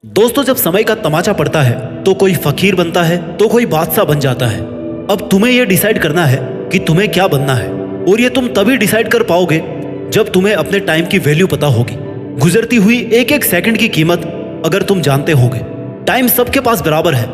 दोस्तों, जब समय का तमाचा पड़ता है तो कोई फकीर बनता है तो कोई बादशाह बन जाता है। अब तुम्हें यह डिसाइड करना है कि तुम्हें क्या बनना है, और ये तुम तभी डिसाइड कर पाओगे जब तुम्हें अपने टाइम की वैल्यू पता होगी। गुजरती हुई एक एक सेकंड की कीमत अगर तुम जानते होगे। टाइम सबके पास बराबर है।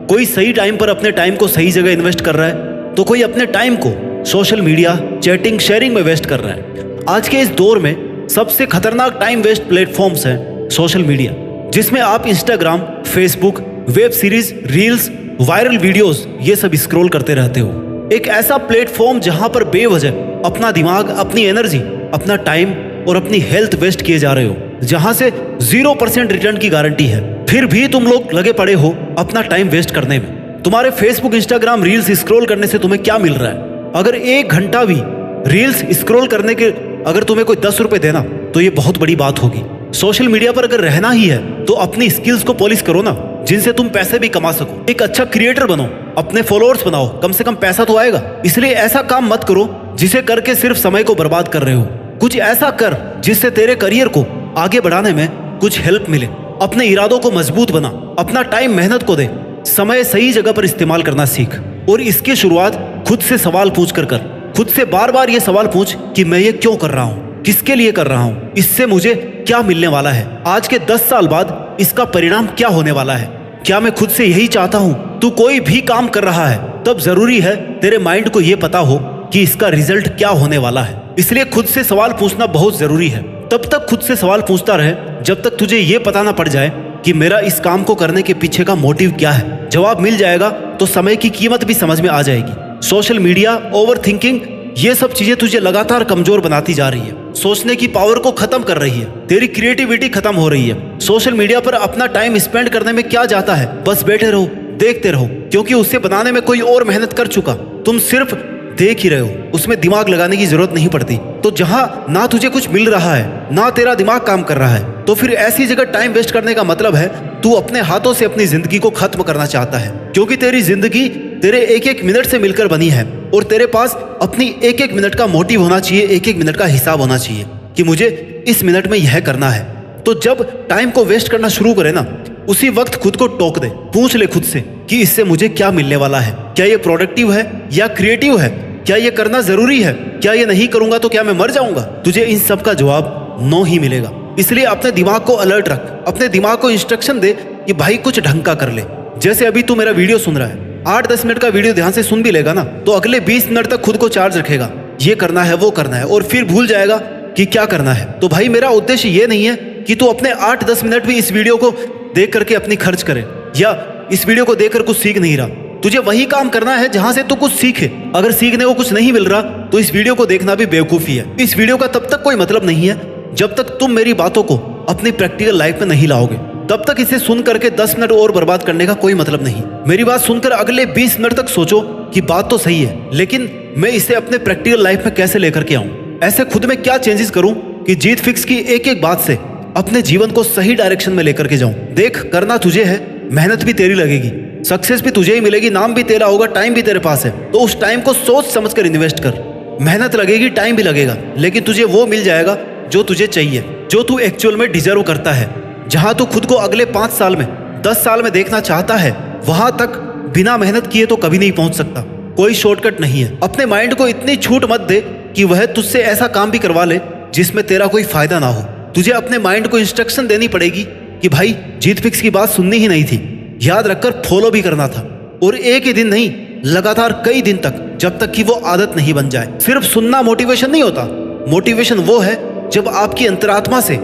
कोई सही टाइम पर अपने टाइम को सही जगह इन्वेस्ट कर रहा है तो कोई अपने टाइम को सोशल मीडिया, चैटिंग, शेयरिंग में वेस्ट कर रहा है। आज के इस दौर में सबसे खतरनाक टाइम वेस्ट प्लेटफॉर्म्स हैं सोशल मीडिया, जिसमें आप Instagram, Facebook, web series, reels, viral videos ये सब स्क्रॉल करते रहते हो। एक ऐसा प्लेटफॉर्म जहां पर बेवजह अपना दिमाग, अपनी एनर्जी, अपना टाइम और अपनी हेल्थ वेस्ट किए जा रहे हो, जहां से 0% रिटर्न की गारंटी है। फिर भी तुम लोग लगे पड़े हो अपना टाइम वेस्ट करने में। तुम्हारे फेसबुक, इंस्टाग्राम, रील्स स्क्रॉल करने से तुम्हें क्या मिल रहा है? अगर 1 घंटा भी रील्स स्क्रॉल करने के अगर तुम्हें कोई 10 रुपए देना तो ये बहुत बड़ी बात होगी। सोशल मीडिया पर अगर रहना ही है तो अपनी स्किल्स को पॉलिश करो ना, जिनसे तुम पैसे भी कमा सको। एक अच्छा क्रिएटर बनो, अपने फॉलोअर्स बनाओ, कम से कम पैसा तो आएगा। इसलिए ऐसा काम मत करो जिसे करके सिर्फ समय को बर्बाद कर रहे हो। कुछ ऐसा कर जिससे तेरे करियर को आगे बढ़ाने में कुछ हेल्प मिले। अपने इरादों को मजबूत बना, अपना टाइम मेहनत को दे, समय सही जगह पर इस्तेमाल करना सीख। और इसकी शुरुआत खुद से सवाल पूछ कर कर। खुद से बार बार ये सवाल पूछ कि मैं ये क्यों कर रहा हूँ, किसके लिए कर रहा हूँ, इससे मुझे क्या मिलने वाला है, आज के 10 साल बाद इसका परिणाम क्या होने वाला है। क्या मैं खुद से यही चाहता हूँ? तू कोई भी काम कर रहा है तब जरूरी है तेरे माइंड को यह पता हो कि इसका रिजल्ट क्या होने वाला है। इसलिए खुद से सवाल पूछना बहुत जरूरी है। तब तक खुद से सवाल पूछता रहे जब तक तुझे ये पता ना पड़ जाए कि मेरा इस काम को करने के पीछे का मोटिव क्या है। जवाब मिल जाएगा तो समय की कीमत भी समझ में आ जाएगी। सोशल मीडिया, ओवर थिंकिंग, ये सब चीजें तुझे लगातार कमजोर बनाती जा रही है। सोचने की पावर को खत्म कर रही है। तेरी क्रिएटिविटी खत्म हो रही है। सोशल मीडिया पर अपना टाइम स्पेंड करने में क्या जाता है? बस बैठे रहो, देखते रहो, क्योंकि उसे बनाने में कोई और मेहनत कर चुका। तुम सिर्फ देख ही रहे हो, उसमें दिमाग लगाने की जरूरत नहीं पड़ती। तो जहां ना तुझे कुछ मिल रहा है ना तेरा दिमाग काम कर रहा है, तो फिर ऐसी जगह टाइम वेस्ट करने का मतलब है तू अपने हाथों से अपनी जिंदगी को खत्म करना चाहता है। क्योंकि तेरी जिंदगी तेरे एक एक मिनट से मिलकर बनी है, और तेरे पास अपनी एक एक मिनट का मोटिव होना चाहिए, एक एक मिनट का हिसाब होना चाहिए कि मुझे इस मिनट में यह करना है। तो जब टाइम को वेस्ट करना शुरू करे ना, उसी वक्त खुद को टोक दे। पूछ ले खुद से कि इससे मुझे क्या मिलने वाला है। क्या ये प्रोडक्टिव है या क्रिएटिव है? क्या ये करना जरूरी है? क्या ये नहीं करूंगा तो क्या मैं मर जाऊंगा? तुझे इन सब का जवाब नो ही मिलेगा। इसलिए अपने दिमाग को अलर्ट रख, अपने दिमाग को इंस्ट्रक्शन दे कि भाई कुछ ढंग का कर ले। जैसे अभी तू मेरा वीडियो सुन रहा है, 8-10 मिनट का वीडियो ध्यान से सुन भी लेगा ना, तो अगले 20 मिनट तक खुद को चार्ज रखेगा। ये करना है, वो करना है, और फिर भूल जाएगा कि क्या करना है। तो भाई मेरा उद्देश्य ये नहीं है कि तू अपने 8-10 मिनट भी इस वीडियो को देख करके अपनी खर्च करे, या इस वीडियो को देखकर कुछ सीख नहीं रहा। तुझे वही काम करना है जहां से तू कुछ सीखे। अगर सीखने को कुछ नहीं मिल रहा तो इस वीडियो को देखना भी बेवकूफी है। इस वीडियो का तब तक कोई मतलब नहीं है जब तक तुम मेरी बातों को अपनी प्रैक्टिकल लाइफ में नहीं लाओगे। तब तक इसे सुन करके 10 मिनट और बर्बाद करने का कोई मतलब नहीं। मेरी बात सुनकर अगले 20 मिनट तक सोचो कि बात तो सही है, लेकिन मैं इसे अपने प्रैक्टिकल लाइफ में कैसे लेकर के आऊं? ऐसे खुद में क्या चेंजेस करूं कि जीत फिक्स की एक एक बात से अपने जीवन को सही डायरेक्शन में लेकर के जाऊं। देख, करना तुझे है, मेहनत भी तेरी लगेगी, सक्सेस भी तुझे ही मिलेगी, नाम भी तेरा होगा, टाइम भी तेरे पास है। तो उस टाइम को सोच समझ कर इन्वेस्ट कर। मेहनत लगेगी, टाइम भी लगेगा, लेकिन तुझे वो मिल जाएगा जो तुझे चाहिए, जो तू एक्चुअल में डिजर्व करता है। जहां तू खुद को अगले 5 साल में, 10 साल में देखना चाहता है, वहां तक बिना मेहनत किए तो कभी नहीं पहुंच सकता। कोई शॉर्टकट नहीं है। अपने माइंड को इतनी छूट मत दे कि वह तुझसे ऐसा काम भी करवा ले जिसमें तेरा कोई फायदा ना हो। तुझे अपने माइंड को इंस्ट्रक्शन देनी पड़ेगी कि भाई जीत फिक्स की बात सुननी ही नहीं थी, याद रखकर फॉलो भी करना था। और एक ही दिन नहीं, लगातार कई दिन तक, जब तक कि वो आदत नहीं बन जाए। सिर्फ सुनना मोटिवेशन नहीं होता। मोटिवेशन वो है जब आपकी अंतरात्मा से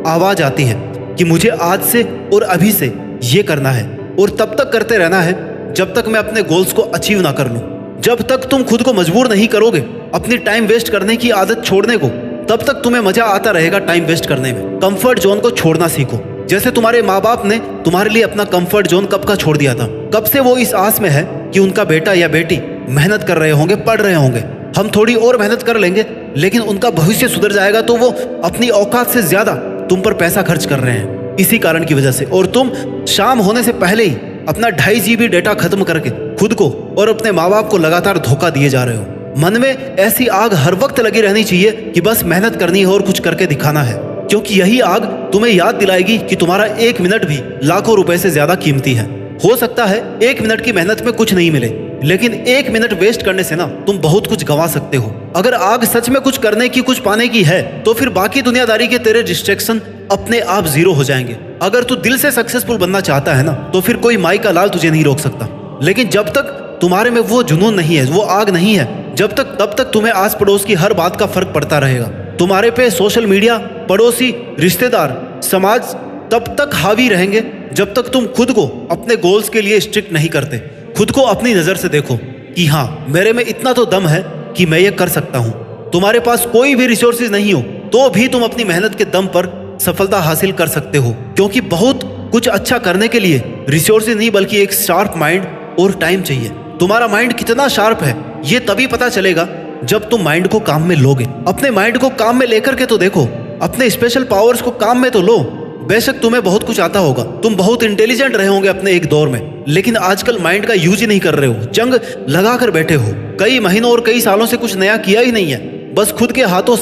आवाज आती है कि मुझे आज से और अभी से ये करना है, और तब तक करते रहना है जब तक मैं अपने गोल्स को अचीव ना कर लूं। जब तक तुम खुद को मजबूर नहीं करोगे अपनी टाइम वेस्ट करने की आदत छोड़ने को, तब तक तुम्हें मजा आता रहेगा टाइम वेस्ट करने में। कंफर्ट जोन को छोड़ना सीखो। जैसे तुम्हारे माँ बाप ने तुम्हारे लिए अपना कंफर्ट जोन कब का छोड़ दिया था। कब से वो इस आस में है कि उनका बेटा या बेटी मेहनत कर रहे होंगे, पढ़ रहे होंगे। हम थोड़ी और मेहनत कर लेंगे लेकिन उनका भविष्य सुधर जाएगा, तो वो अपनी औकात से ज्यादा तुम पर पैसा खर्च कर रहे हैं इसी कारण की वजह से। और तुम शाम होने से पहले ही अपना 2.5 GB डेटा खत्म करके खुद को और अपने माँ बाप को लगातार धोखा दिए जा रहे हो। मन में ऐसी आग हर वक्त लगी रहनी चाहिए कि बस मेहनत करनी है और कुछ करके दिखाना है, क्योंकि यही आग तुम्हें याद दिलाएगी कि तुम्हारा एक मिनट भी लाखों रुपए से ज्यादा कीमती है। हो सकता है एक मिनट की मेहनत में कुछ नहीं मिले, लेकिन एक मिनट वेस्ट करने से ना तुम बहुत कुछ गंवा सकते हो। अगर आग सच में कुछ करने की, कुछ पाने की है, तो फिर बाकी दुनियादारी के तेरे डिस्ट्रैक्शन अपने आप जीरो हो जाएंगे। अगर तू दिल से सक्सेसफुल बनना चाहता है ना, तो फिर कोई माई का लाल तुझे नहीं रोक सकता। लेकिन जब तक तुम्हारे में वो जुनून नहीं है, वो आग नहीं है, तब तक तुम्हें आस पड़ोस की हर बात का फर्क पड़ता रहेगा। तुम्हारे पे सोशल मीडिया, पड़ोसी, रिश्तेदार, समाज तब तक हावी रहेंगे जब तक तुम खुद को अपने गोल्स के लिए स्ट्रिक्ट नहीं करते। खुद को अपनी नजर से देखो कि हाँ, मेरे में इतना तो दम है कि मैं ये कर सकता हूँ। तुम्हारे पास कोई भी रिसोर्सेज नहीं हो तो भी तुम अपनी मेहनत के दम पर सफलता हासिल कर सकते हो, क्योंकि बहुत कुछ अच्छा करने के लिए रिसोर्सेज नहीं बल्कि एक शार्प माइंड और टाइम चाहिए। तुम्हारा माइंड कितना शार्प है ये तभी पता चलेगा जब तुम माइंड को काम में लोगे। अपने माइंड को काम में लेकर के तो देखो, अपने स्पेशल पावर्स को काम में तो लो। बेशक तुम्हें बहुत कुछ आता होगा, तुम बहुत इंटेलिजेंट रहे होंगे अपने एक दौर में, लेकिन आजकल माइंड का यूज ही नहीं कर रहे हो, जंग लगा कर बैठे हो। कई महीनों और कई सालों से कुछ नया किया ही नहीं है, बस खुद के हाथों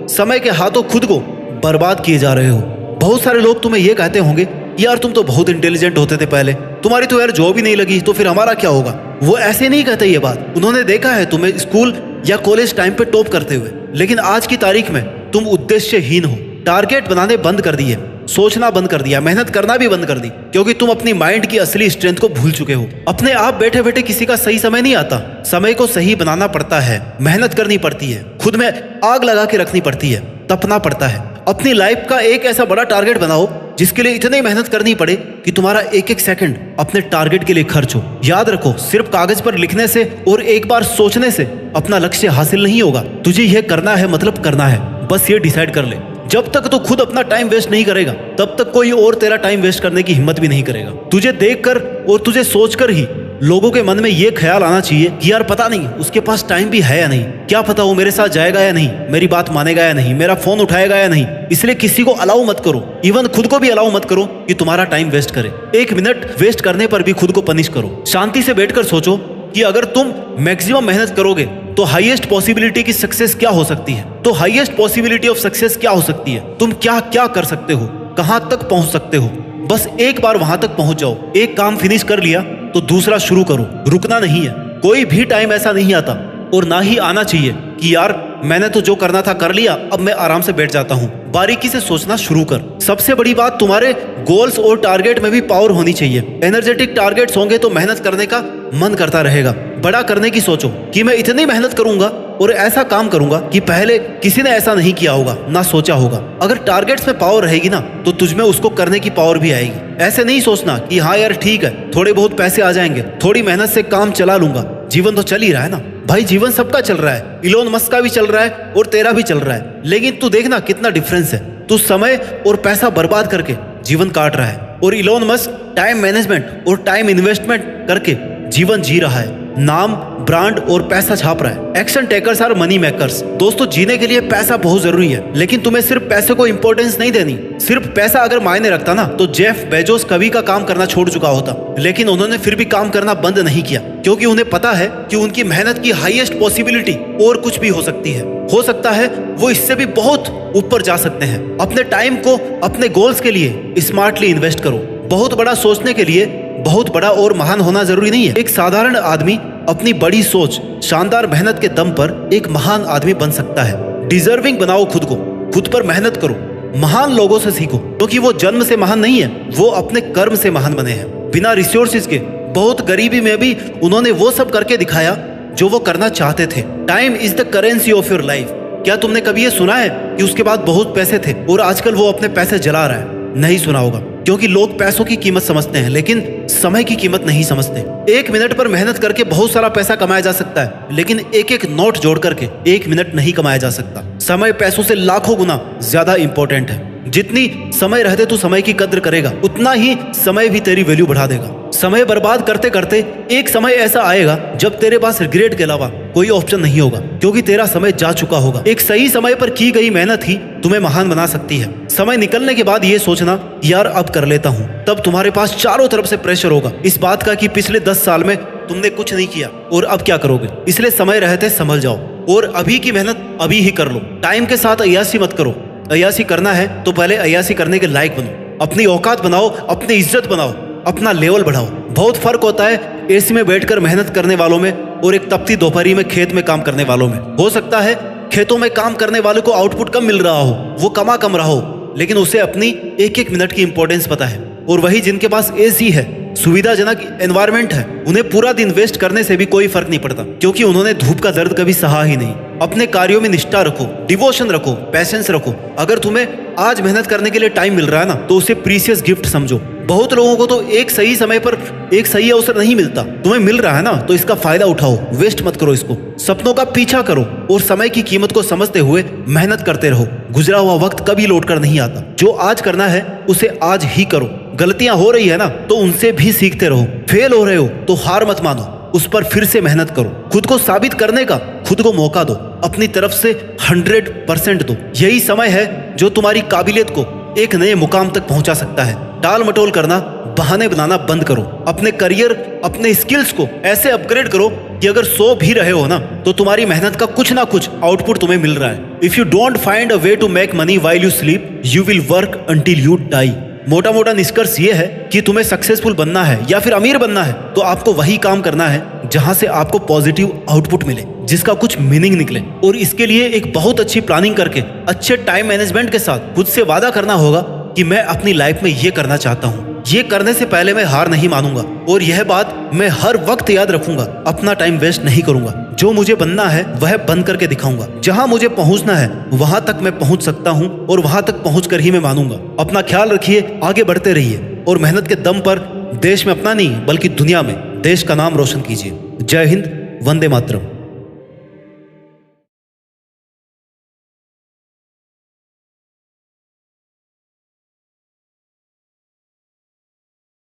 समय के हाथों खुद को बर्बाद किए जा रहे हो। बहुत सारे लोग तुम्हें ये कहते होंगे, यार तुम तो बहुत इंटेलिजेंट होते थे पहले, तुम्हारी तो यार जॉब ही नहीं लगी, तो फिर हमारा क्या होगा। वो ऐसे नहीं कहते ये बात, उन्होंने देखा है तुम्हें स्कूल या कॉलेज टाइम पे टॉप करते हुए, लेकिन आज की तारीख में तुम उद्देश्यहीन हो। टारगेट बनाने बंद कर दिए, सोचना बंद कर दिया, मेहनत करना भी बंद कर दी, क्योंकि तुम अपनी माइंड की असली स्ट्रेंथ को भूल चुके हो। अपने आप बैठे बैठे किसी का सही समय नहीं आता, समय को सही बनाना पड़ता है, मेहनत करनी पड़ती है, खुद में आग लगा के रखनी पड़ती है, तपना पड़ता है। अपनी लाइफ का एक ऐसा बड़ा टारगेट बनाओ जिसके लिए इतनी मेहनत करनी पड़े कि तुम्हारा एक एक सेकंड अपने टारगेट के लिए खर्च हो। याद रखो, सिर्फ कागज पर लिखने से और एक बार सोचने से अपना लक्ष्य हासिल नहीं होगा। तुझे यह करना है मतलब करना है, बस ये डिसाइड कर ले। जब तक तू खुद अपना टाइम वेस्ट नहीं करेगा, तब तक कोई और तेरा टाइम वेस्ट करने की हिम्मत भी नहीं करेगा। तुझे देखकर और तुझे सोचकर ही लोगों के मन में ये ख्याल आना चाहिए कि यार पता नहीं उसके पास टाइम भी है या नहीं, क्या पता वो मेरे साथ जाएगा या नहीं, मेरी बात मानेगा या नहीं, मेरा फोन उठाएगा या नहीं। इसलिए किसी को अलाउ मत करो, इवन खुद को भी अलाउ मत करो कि तुम्हारा टाइम वेस्ट करे। एक मिनट वेस्ट करने पर भी खुद को पनिश करो। शांति से बैठकर सोचो कि अगर तुम मैक्सिमम मेहनत करोगे तो हाईएस्ट पॉसिबिलिटी की सक्सेस क्या हो सकती है, तो हाईएस्ट पॉसिबिलिटी ऑफ सक्सेस क्या हो सकती है, तुम क्या क्या कर सकते हो, कहां तक पहुंच सकते हो। बस एक बार वहां तक पहुंच जाओ। एक काम फिनिश कर लिया तो दूसरा शुरू करो, रुकना नहीं है। कोई भी टाइम ऐसा नहीं आता और ना ही आना चाहिए कि यार मैंने तो जो करना था कर लिया, अब मैं आराम से बैठ जाता हूँ। बारीकी से सोचना शुरू कर। सबसे बड़ी बात, तुम्हारे गोल्स और टारगेट में भी पावर होनी चाहिए। एनर्जेटिक टारगेट्स होंगे तो मेहनत करने का मन करता रहेगा। बड़ा करने की सोचो कि मैं इतनी मेहनत करूंगा और ऐसा काम करूंगा कि पहले किसी ने ऐसा नहीं किया होगा, ना सोचा होगा। अगर टारगेट्स में पावर रहेगी ना, तो तुझमें उसको करने की पावर भी आएगी। ऐसे नहीं सोचना कि हाँ यार ठीक है, थोड़े बहुत पैसे आ जाएंगे, थोड़ी मेहनत से काम चला लूंगा, जीवन तो चल ही रहा है ना। भाई जीवन सबका चल रहा है, इलोन मस्क का भी चल रहा है और तेरा भी चल रहा है, लेकिन तू देखना कितना डिफरेंस है। तू समय और पैसा बर्बाद करके जीवन काट रहा है और इलोन मस्क टाइम मैनेजमेंट और टाइम इन्वेस्टमेंट करके जीवन जी रहा है, नाम, ब्रांड और पैसा छाप रहा है। Action takers are money makers. दोस्तों, जीने के लिए पैसा बहुत जरूरी है, लेकिन तुम्हें सिर्फ पैसे को इंपॉर्टेंस नहीं देनी। सिर्फ पैसा अगर मायने रखता ना, तो जेफ बेजोस कभी का काम करना छोड़ चुका होता, लेकिन उन्होंने फिर भी काम करना बंद नहीं किया, क्योंकि उन्हें पता है कि उनकी मेहनत की हाईएस्ट पॉसिबिलिटी और कुछ भी हो सकती है। हो सकता है वो इससे भी बहुत ऊपर जा सकते हैं। अपने टाइम को अपने गोल्स के लिए स्मार्टली इन्वेस्ट करो। बहुत बड़ा सोचने के लिए बहुत बड़ा और महान होना जरूरी नहीं है। एक साधारण आदमी अपनी बड़ी सोच, शानदार मेहनत के दम पर एक महान आदमी बन सकता है। डिजर्विंग बनाओ खुद को, खुद पर मेहनत करो। महान लोगों से सीखो, क्योंकि वो जन्म से महान नहीं है, वो अपने कर्म से महान बने हैं। बिना रिसोर्सेज के, बहुत गरीबी में भी उन्होंने वो सब करके दिखाया जो वो करना चाहते थे। Time is the currency of your life. क्या तुमने कभी ये सुना है कि उसके बाद बहुत पैसे थे और आजकल वो अपने पैसे जला रहा है? नहीं सुना होगा, क्योंकि लोग पैसों की कीमत समझते हैं लेकिन समय की कीमत नहीं समझते। एक मिनट पर मेहनत करके बहुत सारा पैसा कमाया जा सकता है, लेकिन एक एक नोट जोड़ करके एक मिनट नहीं कमाया जा सकता। समय पैसों से लाखों गुना ज्यादा इंपॉर्टेंट है। जितनी समय रहते तू समय की कद्र करेगा, उतना ही समय भी तेरी वैल्यू बढ़ा देगा। समय बर्बाद करते करते एक समय ऐसा आएगा जब तेरे पास रिग्रेट के अलावा कोई ऑप्शन नहीं होगा, क्योंकि तेरा समय जा चुका होगा। एक सही समय पर की गई मेहनत ही तुम्हें महान बना सकती है। समय निकलने के बाद ये सोचना, यार अब कर लेता हूँ, तब तुम्हारे पास चारों तरफ से प्रेशर होगा इस बात का कि पिछले 10 साल में तुमने कुछ नहीं किया और अब क्या करोगे। इसलिए समय रहते संभल जाओ और अभी की मेहनत अभी ही कर लो। टाइम के साथ अय्याशी मत करो। अय्यासी करना है तो पहले अय्यासी करने के लायक बनो, अपनी औकात बनाओ, अपनी इज्जत बनाओ, अपना लेवल बढ़ाओ। बहुत फर्क होता है एसी में बैठकर मेहनत करने वालों में और एक तपती दोपहरी में खेत में काम करने वालों में। हो सकता है खेतों में काम करने वालों को आउटपुट कम मिल रहा हो, वो कमा कम रहा हो, लेकिन उसे अपनी एक एक मिनट की इंपॉर्टेंस पता है। और वही जिनके पास एसी है, सुविधाजनक एनवायरनमेंट है, उन्हें पूरा दिन वेस्ट करने से भी कोई फर्क नहीं पड़ता, क्योंकि उन्होंने धूप का दर्द कभी सहा ही नहीं। अपने कार्यों में निष्ठा रखो, डिवोशन रखो, पैशंस रखो। अगर तुम्हें आज मेहनत करने के लिए टाइम मिल रहा है ना, तो उसे प्रीशियस गिफ्ट समझो। बहुत लोगों को तो एक सही समय पर एक सही अवसर नहीं मिलता। तुम्हें मिल रहा है ना, तो इसका फायदा उठाओ, वेस्ट मत करो इसको। सपनों का पीछा करो और समय की कीमत को समझते हुए मेहनत करते रहो। गुजरा हुआ वक्त कभी लौट कर नहीं आता। जो आज करना है उसे आज ही करो। गलतियां हो रही है ना, तो उनसे भी सीखते रहो। फेल हो रहे हो तो हार मत मानो, उस पर फिर से मेहनत करो। खुद को साबित करने का खुद को मौका दो, अपनी तरफ से 100% दो। यही समय है जो तुम्हारी काबिलियत को एक नए मुकाम तक पहुंचा सकता है। टाल मटोल करना, बहाने बनाना बंद करो। अपने करियर, अपने स्किल्स को ऐसे अपग्रेड करो कि अगर सो भी रहे हो ना, तो तुम्हारी मेहनत का कुछ ना कुछ आउटपुट तुम्हें मिल रहा है। If you don't find a way to make money while you sleep, you will work until you die. मोटा मोटा निष्कर्ष ये है कि तुम्हें सक्सेसफुल बनना है या फिर अमीर बनना है, तो आपको वही काम करना है जहां से आपको पॉजिटिव आउटपुट मिले, जिसका कुछ मीनिंग निकले। और इसके लिए एक बहुत अच्छी प्लानिंग करके, अच्छे टाइम मैनेजमेंट के साथ खुद से वादा करना होगा कि मैं अपनी लाइफ में ये करना चाहता हूँ। ये करने से पहले मैं हार नहीं मानूंगा, और यह बात मैं हर वक्त याद रखूंगा। अपना टाइम वेस्ट नहीं करूंगा। जो मुझे बनना है वह बन करके दिखाऊंगा। जहां मुझे पहुंचना है वहां तक मैं पहुंच सकता हूं, और वहां तक पहुंचकर ही मैं मानूंगा। अपना ख्याल रखिए, आगे बढ़ते रहिए, और मेहनत के दम पर देश में अपना नहीं बल्कि दुनिया में देश का नाम रोशन कीजिए। जय हिंद, वंदे मातरम।